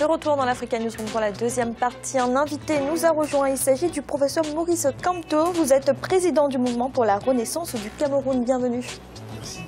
De retour dans l'Africa Newsroom pour la deuxième partie. Un invité nous a rejoint. Il s'agit du professeur Maurice Kamto. Vous êtes président du mouvement pour la renaissance du Cameroun. Bienvenue. Merci.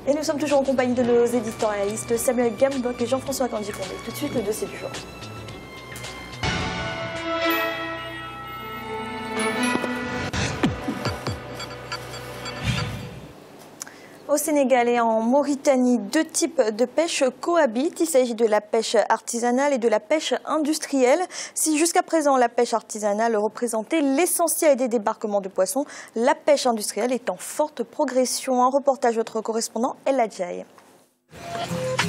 Et nous sommes toujours en compagnie de nos éditorialistes Samuel Gambok et Jean-François Kandji-Pondé. Tout de suite, le dossier du jour. Au Sénégal et en Mauritanie, deux types de pêche cohabitent. Il s'agit de la pêche artisanale et de la pêche industrielle. Si jusqu'à présent la pêche artisanale représentait l'essentiel des débarquements de poissons, la pêche industrielle est en forte progression. Un reportage de votre correspondant El Hadjaï.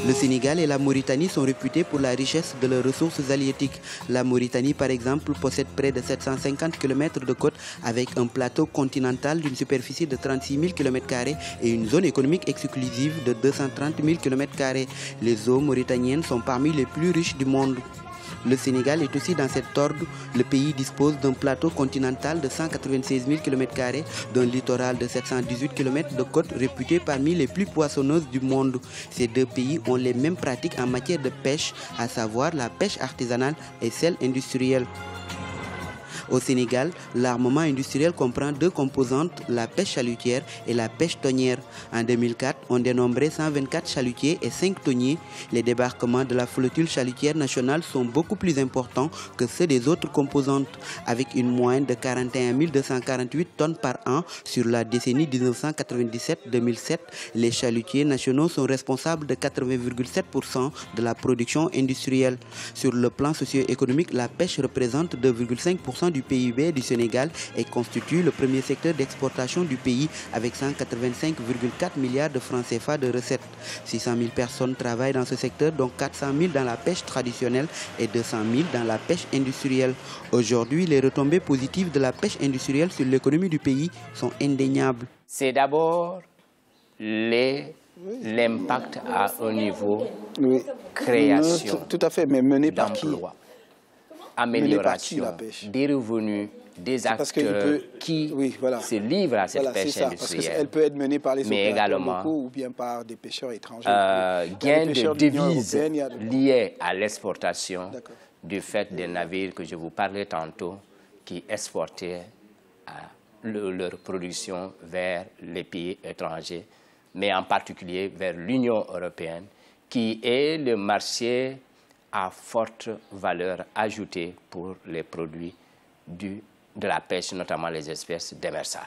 Le Sénégal et la Mauritanie sont réputés pour la richesse de leurs ressources halieutiques. La Mauritanie, par exemple, possède près de 750 km de côte avec un plateau continental d'une superficie de 36 000 km² et une zone économique exclusive de 230 000 km². Les eaux mauritaniennes sont parmi les plus riches du monde. Le Sénégal est aussi dans cet ordre. Le pays dispose d'un plateau continental de 196 000 km², d'un littoral de 718 km de côte réputé parmi les plus poissonneuses du monde. Ces deux pays ont les mêmes pratiques en matière de pêche, à savoir la pêche artisanale et celle industrielle. Au Sénégal, l'armement industriel comprend deux composantes, la pêche chalutière et la pêche tonnière. En 2004, on dénombrait 124 chalutiers et 5 tonniers. Les débarquements de la flottille chalutière nationale sont beaucoup plus importants que ceux des autres composantes, avec une moyenne de 41 248 tonnes par an sur la décennie 1997-2007. Les chalutiers nationaux sont responsables de 80,7% de la production industrielle. Sur le plan socio-économique, la pêche représente 2,5% du PIB du Sénégal et constitue le premier secteur d'exportation du pays avec 185,4 milliards de francs CFA de recettes. 600 000 personnes travaillent dans ce secteur, dont 400 000 dans la pêche traditionnelle et 200 000 dans la pêche industrielle. Aujourd'hui, les retombées positives de la pêche industrielle sur l'économie du pays sont indéniables. C'est d'abord l'impact à un niveau création tout à fait, mais mené par qui? Amélioration des revenus des acteurs qui se livrent à cette pêche industrielle. Parce qu'elle peut être menée par les opérateurs locaux ou bien par des pêcheurs étrangers. Gain de devises liés à l'exportation du fait des navires que je vous parlais tantôt qui exportaient leur production vers les pays étrangers, mais en particulier vers l'Union européenne qui est le marché à forte valeur ajoutée pour les produits de la pêche, notamment les espèces démersales.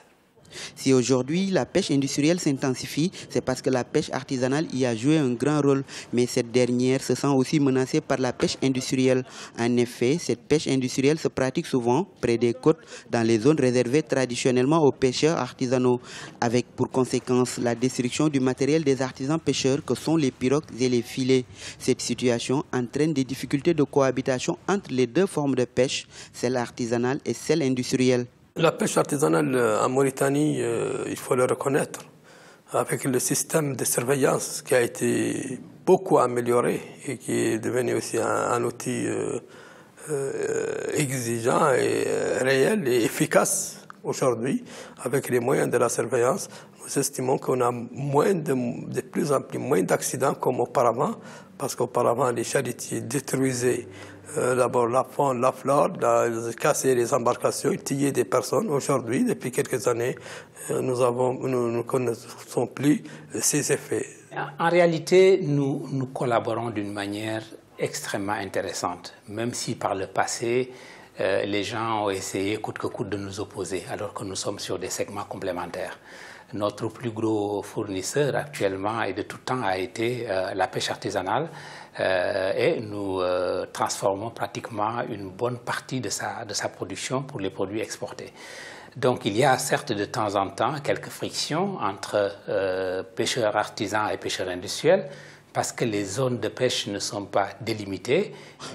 Si aujourd'hui la pêche industrielle s'intensifie, c'est parce que la pêche artisanale y a joué un grand rôle. Mais cette dernière se sent aussi menacée par la pêche industrielle. En effet, cette pêche industrielle se pratique souvent près des côtes, dans les zones réservées traditionnellement aux pêcheurs artisanaux, avec pour conséquence la destruction du matériel des artisans pêcheurs que sont les pirogues et les filets. Cette situation entraîne des difficultés de cohabitation entre les deux formes de pêche, celle artisanale et celle industrielle. La pêche artisanale en Mauritanie, il faut le reconnaître, avec le système de surveillance qui a été beaucoup amélioré et qui est devenu aussi un outil exigeant et réel et efficace aujourd'hui, avec les moyens de la surveillance. Nous estimons qu'on a de plus en plus moins d'accidents comme auparavant, parce qu'auparavant les chalutiers détruisaient d'abord la faune, la flore, casser les embarcations, tuer des personnes. Aujourd'hui, depuis quelques années, nous ne connaissons plus ces effets. En réalité, nous collaborons d'une manière extrêmement intéressante, même si par le passé, les gens ont essayé coûte que coûte de nous opposer, alors que nous sommes sur des segments complémentaires. Notre plus gros fournisseur actuellement et de tout temps a été la pêche artisanale et nous transformons pratiquement une bonne partie de sa production pour les produits exportés. Donc il y a certes de temps en temps quelques frictions entre pêcheurs artisans et pêcheurs industriels, parce que les zones de pêche ne sont pas délimitées.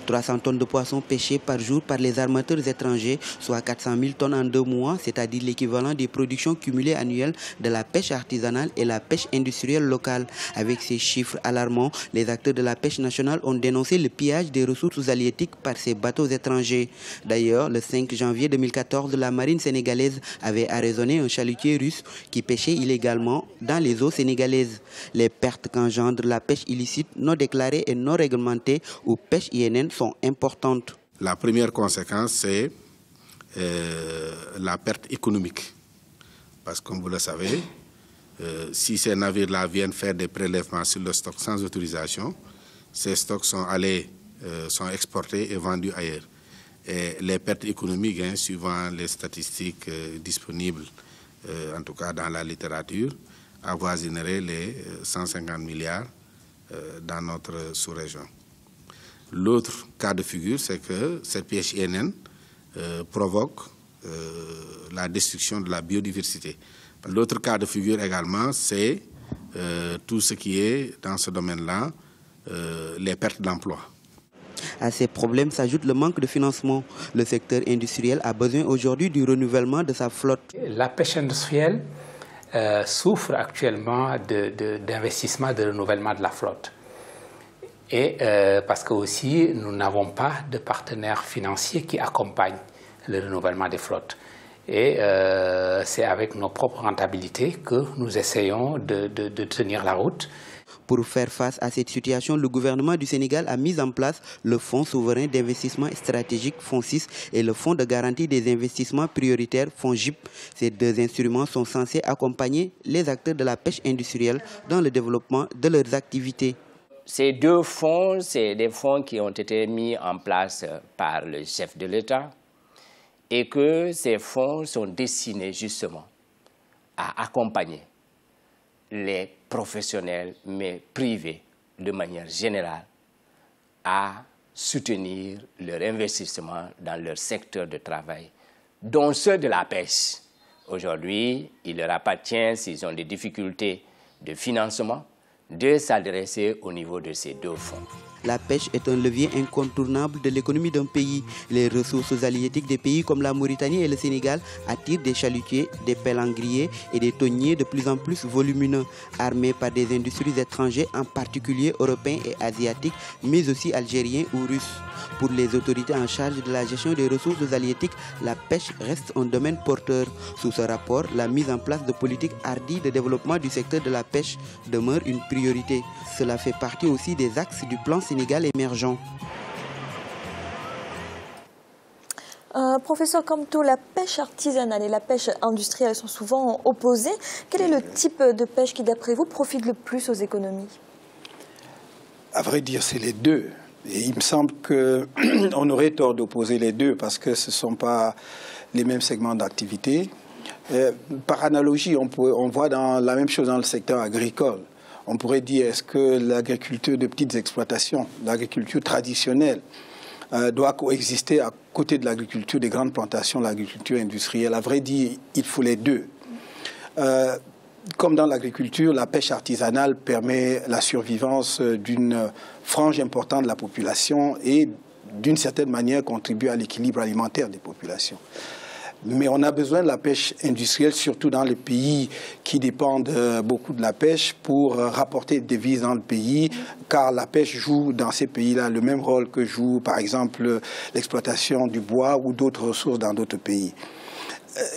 300 tonnes de poissons pêchés par jour par les armateurs étrangers, soit 400 000 tonnes en 2 mois, c'est-à-dire l'équivalent des productions cumulées annuelles de la pêche artisanale et la pêche industrielle locale. Avec ces chiffres alarmants, les acteurs de la pêche nationale ont dénoncé le pillage des ressources halieutiques par ces bateaux étrangers. D'ailleurs, le 5 janvier 2014, la marine sénégalaise avait arraisonné un chalutier russe qui pêchait illégalement dans les eaux sénégalaises. Les pertes qu'engendre la pêche illicite, non déclarée et non réglementée ou pêche INN sont importantes. La première conséquence, c'est la perte économique. Parce que, comme vous le savez, si ces navires-là viennent faire des prélèvements sur le stock sans autorisation, ces stocks sont exportés et vendus ailleurs. Et les pertes économiques, suivant les statistiques disponibles, en tout cas dans la littérature, avoisineraient les 150 milliards dans notre sous-région. L'autre cas de figure, c'est que cette pêche INN provoque la destruction de la biodiversité. L'autre cas de figure également, c'est tout ce qui est dans ce domaine-là, les pertes d'emploi. À ces problèmes s'ajoute le manque de financement. Le secteur industriel a besoin aujourd'hui du renouvellement de sa flotte. La pêche industrielle souffre actuellement d'investissement de renouvellement de la flotte. Et parce que aussi, nous n'avons pas de partenaires financiers qui accompagnent le renouvellement des flottes. Et c'est avec nos propres rentabilités que nous essayons de tenir la route. Pour faire face à cette situation, le gouvernement du Sénégal a mis en place le Fonds souverain d'investissement stratégique FONSIS et le Fonds de garantie des investissements prioritaires FONGIP. Ces deux instruments sont censés accompagner les acteurs de la pêche industrielle dans le développement de leurs activités. Ces deux fonds, c'est des fonds qui ont été mis en place par le chef de l'État et que ces fonds sont destinés justement à accompagner les professionnels, mais privés, de manière générale, à soutenir leur investissement dans leur secteur de travail, dont ceux de la pêche. Aujourd'hui, il leur appartient, s'ils ont des difficultés de financement, de s'adresser au niveau de ces deux fonds. La pêche est un levier incontournable de l'économie d'un pays. Les ressources halieutiques des pays comme la Mauritanie et le Sénégal attirent des chalutiers, des palangriers et des thoniers de plus en plus volumineux, armés par des industries étrangères, en particulier européens et asiatiques, mais aussi algériens ou russes. Pour les autorités en charge de la gestion des ressources halieutiques, la pêche reste un domaine porteur. Sous ce rapport, la mise en place de politiques hardies de développement du secteur de la pêche demeure une priorité. Cela fait partie aussi des axes du plan Sénégal émergent. Professeur Kamto, la pêche artisanale et la pêche industrielle sont souvent opposées. Quel est le type de pêche qui, d'après vous, profite le plus aux économies? À vrai dire, c'est les deux. Et il me semble qu'on aurait tort d'opposer les deux parce que ce ne sont pas les mêmes segments d'activité. Par analogie, on voit la même chose dans le secteur agricole. On pourrait dire, est-ce que l'agriculture de petites exploitations, l'agriculture traditionnelle, doit coexister à côté de l'agriculture des grandes plantations, l'agriculture industrielle? À vrai dire, il faut les deux. Comme dans l'agriculture, la pêche artisanale permet la survivance d'une frange importante de la population et d'une certaine manière contribue à l'équilibre alimentaire des populations. Mais on a besoin de la pêche industrielle, surtout dans les pays qui dépendent beaucoup de la pêche, pour rapporter des devises dans le pays, car la pêche joue dans ces pays-là le même rôle que joue, par exemple, l'exploitation du bois ou d'autres ressources dans d'autres pays.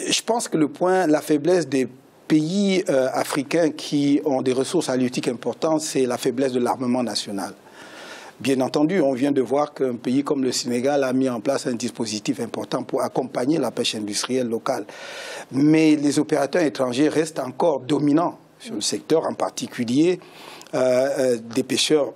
Je pense que la faiblesse des pays africains qui ont des ressources halieutiques importantes, c'est la faiblesse de l'armement national. Bien entendu, on vient de voir qu'un pays comme le Sénégal a mis en place un dispositif important pour accompagner la pêche industrielle locale. Mais les opérateurs étrangers restent encore dominants sur le secteur, en particulier des pêcheurs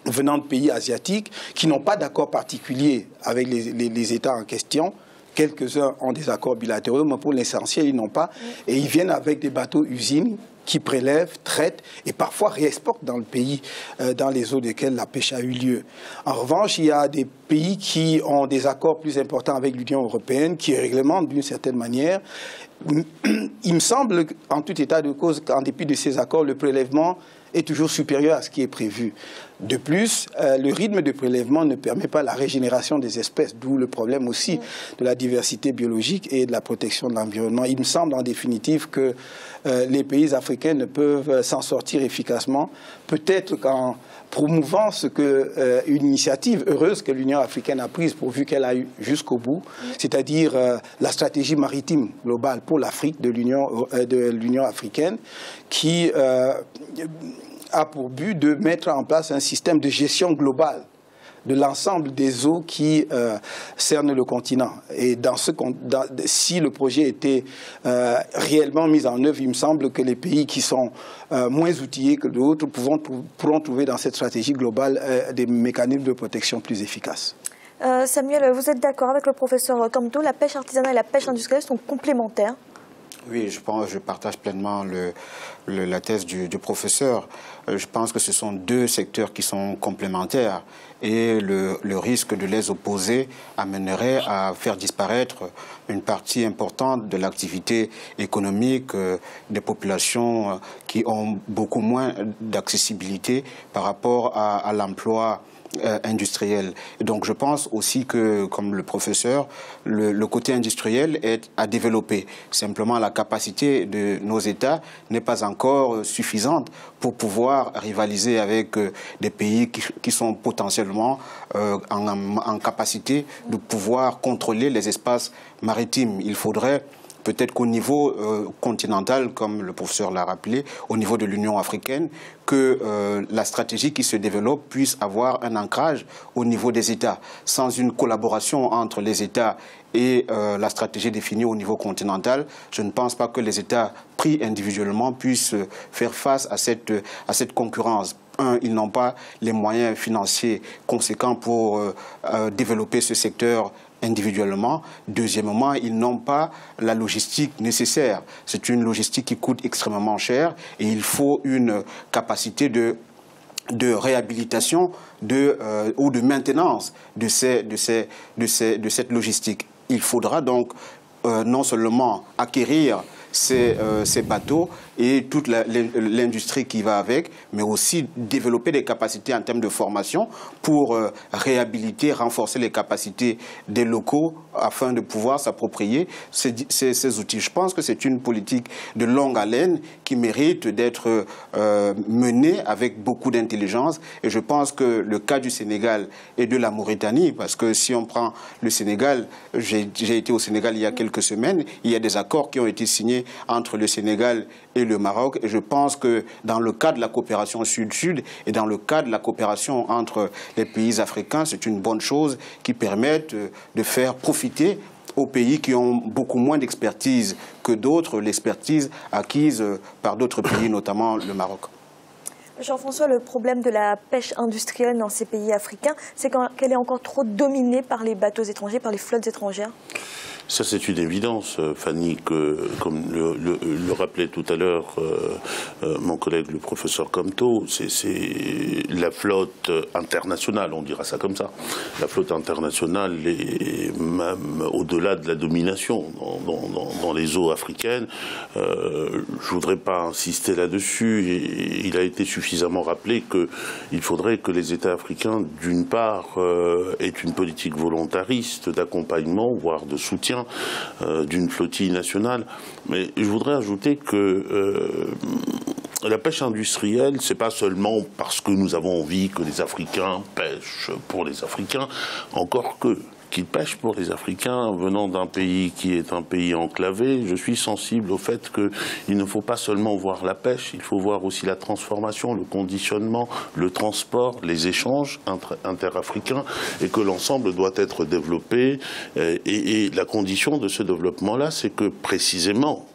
venant de pays asiatiques qui n'ont pas d'accord particulier avec les États en question. Quelques-uns ont des accords bilatéraux, mais pour l'essentiel, ils n'ont pas. Et ils viennent avec des bateaux-usines qui prélèvent, traitent et parfois réexportent dans le pays, dans les eaux desquelles la pêche a eu lieu. En revanche, il y a des pays qui ont des accords plus importants avec l'Union européenne, qui réglementent d'une certaine manière. Il me semble, en tout état de cause, qu'en dépit de ces accords, le prélèvement est toujours supérieur à ce qui est prévu. De plus, le rythme de prélèvement ne permet pas la régénération des espèces, d'où le problème aussi de la diversité biologique et de la protection de l'environnement. Il me semble en définitive que les pays africains ne peuvent s'en sortir efficacement, peut-être qu'en promouvant une initiative heureuse que l'Union africaine a prise pourvu qu'elle aille jusqu'au bout, c'est-à-dire la stratégie maritime globale pour l'Afrique de l'Union africaine qui a pour but de mettre en place un système de gestion globale de l'ensemble des eaux qui cernent le continent. Et si le projet était réellement mis en œuvre, il me semble que les pays qui sont moins outillés que d'autres pourront trouver dans cette stratégie globale des mécanismes de protection plus efficaces. Samuel, vous êtes d'accord avec le professeur Kamto, la pêche artisanale et la pêche industrielle sont complémentaires? Oui, je partage pleinement la thèse du professeur. Je pense que ce sont deux secteurs qui sont complémentaires et le risque de les opposer amènerait à faire disparaître une partie importante de l'activité économique des populations qui ont beaucoup moins d'accessibilité par rapport à l'emploi industriel. Et donc je pense aussi que, comme le professeur, le côté industriel est à développer. Simplement, la capacité de nos États n'est pas encore suffisante pour pouvoir rivaliser avec des pays qui sont potentiellement en capacité de pouvoir contrôler les espaces maritimes. Il faudrait peut-être qu'au niveau continental, comme le professeur l'a rappelé, au niveau de l'Union africaine, que la stratégie qui se développe puisse avoir un ancrage au niveau des États. Sans une collaboration entre les États et la stratégie définie au niveau continental, je ne pense pas que les États pris individuellement puissent faire face à cette concurrence. Ils n'ont pas les moyens financiers conséquents pour développer ce secteur individuellement. Deuxièmement, ils n'ont pas la logistique nécessaire. C'est une logistique qui coûte extrêmement cher et il faut une capacité de réhabilitation ou de maintenance de cette logistique. Il faudra donc non seulement acquérir ces bateaux et toute l'industrie qui va avec, mais aussi développer des capacités en termes de formation pour réhabiliter, renforcer les capacités des locaux afin de pouvoir s'approprier ces outils. Je pense que c'est une politique de longue haleine qui mérite d'être menée avec beaucoup d'intelligence et je pense que le cas du Sénégal et de la Mauritanie, parce que si on prend le Sénégal, j'ai été au Sénégal il y a quelques semaines, il y a des accords qui ont été signés entre le Sénégal et le Maroc. Et je pense que dans le cadre de la coopération sud-sud et dans le cadre de la coopération entre les pays africains, c'est une bonne chose qui permette de faire profiter aux pays qui ont beaucoup moins d'expertise que d'autres, l'expertise acquise par d'autres pays, notamment le Maroc. Jean-François, le problème de la pêche industrielle dans ces pays africains, c'est qu'elle est encore trop dominée par les bateaux étrangers, par les flottes étrangères? Ça, c'est une évidence, Fanny, que, comme le rappelait tout à l'heure mon collègue, le professeur Kamto, c'est la flotte internationale, on dira ça comme ça. La flotte internationale est même au-delà de la domination dans les eaux africaines. Je ne voudrais pas insister là-dessus. Il a été suffisamment rappelé qu'il faudrait que les États africains, d'une part, aient une politique volontariste d'accompagnement, voire de soutien d'une flottille nationale. Mais je voudrais ajouter que la pêche industrielle, c'est pas seulement parce que nous avons envie que les Africains pêchent pour les Africains, encore qu'ils pêchent pour les Africains venant d'un pays qui est un pays enclavé. Je suis sensible au fait qu'il ne faut pas seulement voir la pêche, il faut voir aussi la transformation, le conditionnement, le transport, les échanges interafricains et que l'ensemble doit être développé. Et la condition de ce développement-là, c'est que précisément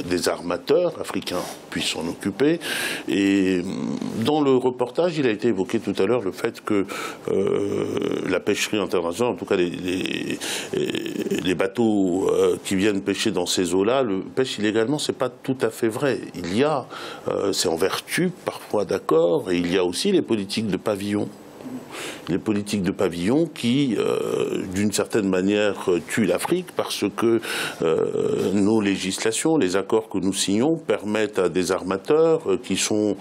des armateurs africains puissent s'en occuper. Et dans le reportage, il a été évoqué tout à l'heure le fait que la pêcherie internationale, en tout cas les bateaux qui viennent pêcher dans ces eaux-là, pêchent illégalement, c'est pas tout à fait vrai. Il y a, c'est en vertu parfois d'accord, et il y a aussi les politiques de pavillon. Les politiques de pavillon qui, d'une certaine manière, tuent l'Afrique parce que nos législations, les accords que nous signons permettent à des armateurs qui sont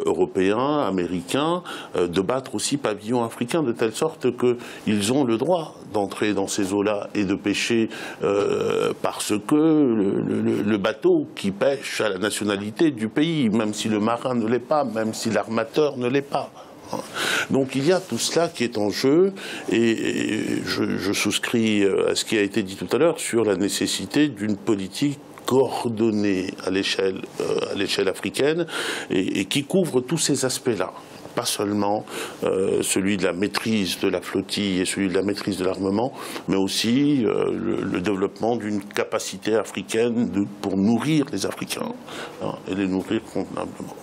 européens, américains, de battre aussi pavillon africain de telle sorte qu'ils ont le droit d'entrer dans ces eaux-là et de pêcher parce que le bateau qui pêche a la nationalité du pays, même si le marin ne l'est pas, même si l'armateur ne l'est pas. Donc il y a tout cela qui est en jeu et je souscris à ce qui a été dit tout à l'heure sur la nécessité d'une politique coordonné à l'échelle africaine et qui couvre tous ces aspects-là. Pas seulement celui de la maîtrise de la flottille et celui de la maîtrise de l'armement, mais aussi le développement d'une capacité africaine pour nourrir les Africains, hein, et les nourrir convenablement.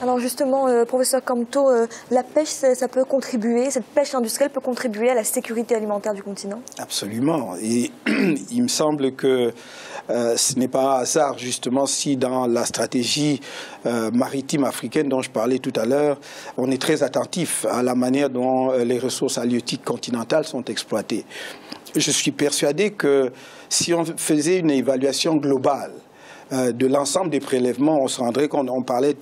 Alors justement, professeur Kamto, la pêche, ça peut contribuer, cette pêche industrielle peut contribuer à la sécurité alimentaire du continent? Absolument. Et il me semble que ce n'est pas un hasard, justement, si dans la stratégie maritime africaine dont je parlais tout à l'heure, on est très attentif à la manière dont les ressources halieutiques continentales sont exploitées. Je suis persuadé que si on faisait une évaluation globale de l'ensemble des prélèvements, on se rendrait compte, on parlait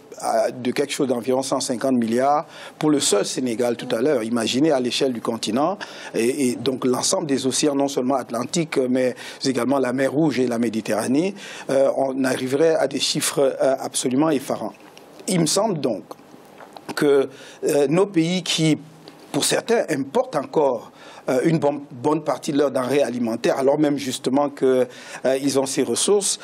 de quelque chose d'environ 150 milliards pour le seul Sénégal tout à l'heure. Imaginez à l'échelle du continent, et donc l'ensemble des océans, non seulement Atlantique, mais également la mer Rouge et la Méditerranée, on arriverait à des chiffres absolument effarants. Il me semble donc que nos pays qui, pour certains, importent encore une bonne partie de leurs denrées alimentaires, alors même justement qu'ils ont ces ressources,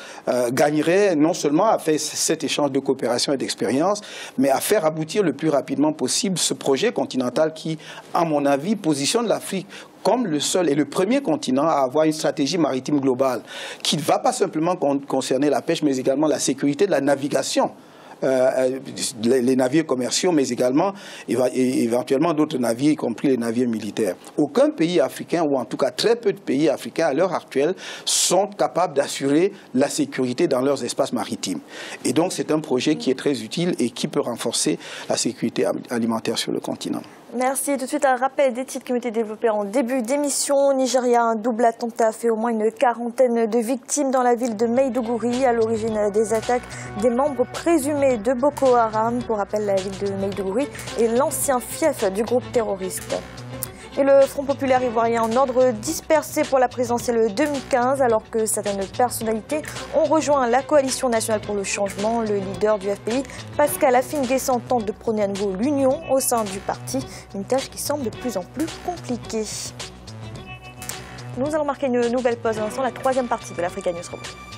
gagneraient non seulement à faire cet échange de coopération et d'expérience, mais à faire aboutir le plus rapidement possible ce projet continental qui, à mon avis, positionne l'Afrique comme le seul et le premier continent à avoir une stratégie maritime globale qui ne va pas simplement concerner la pêche, mais également la sécurité de la navigation. Les navires commerciaux, mais également éventuellement d'autres navires, y compris les navires militaires. Aucun pays africain, ou en tout cas très peu de pays africains à l'heure actuelle, sont capables d'assurer la sécurité dans leurs espaces maritimes. Et donc c'est un projet qui est très utile et qui peut renforcer la sécurité alimentaire sur le continent. Merci. Tout de suite, un rappel des titres qui ont été développés en début d'émission. Au Nigeria, un double attentat a fait au moins une quarantaine de victimes dans la ville de Maiduguri, à l'origine des attaques des membres présumés de Boko Haram. Pour rappel, la ville de Maiduguri est l'ancien fief du groupe terroriste. Et le Front populaire ivoirien en ordre dispersé pour la présidentielle 2015, alors que certaines personnalités ont rejoint la coalition nationale pour le changement. Le leader du FPI, Pascal Afine-Guessant, tente de prôner à nouveau l'union au sein du parti, une tâche qui semble de plus en plus compliquée. Nous allons marquer une nouvelle pause à l'instant, la troisième partie de l'Africa News Report.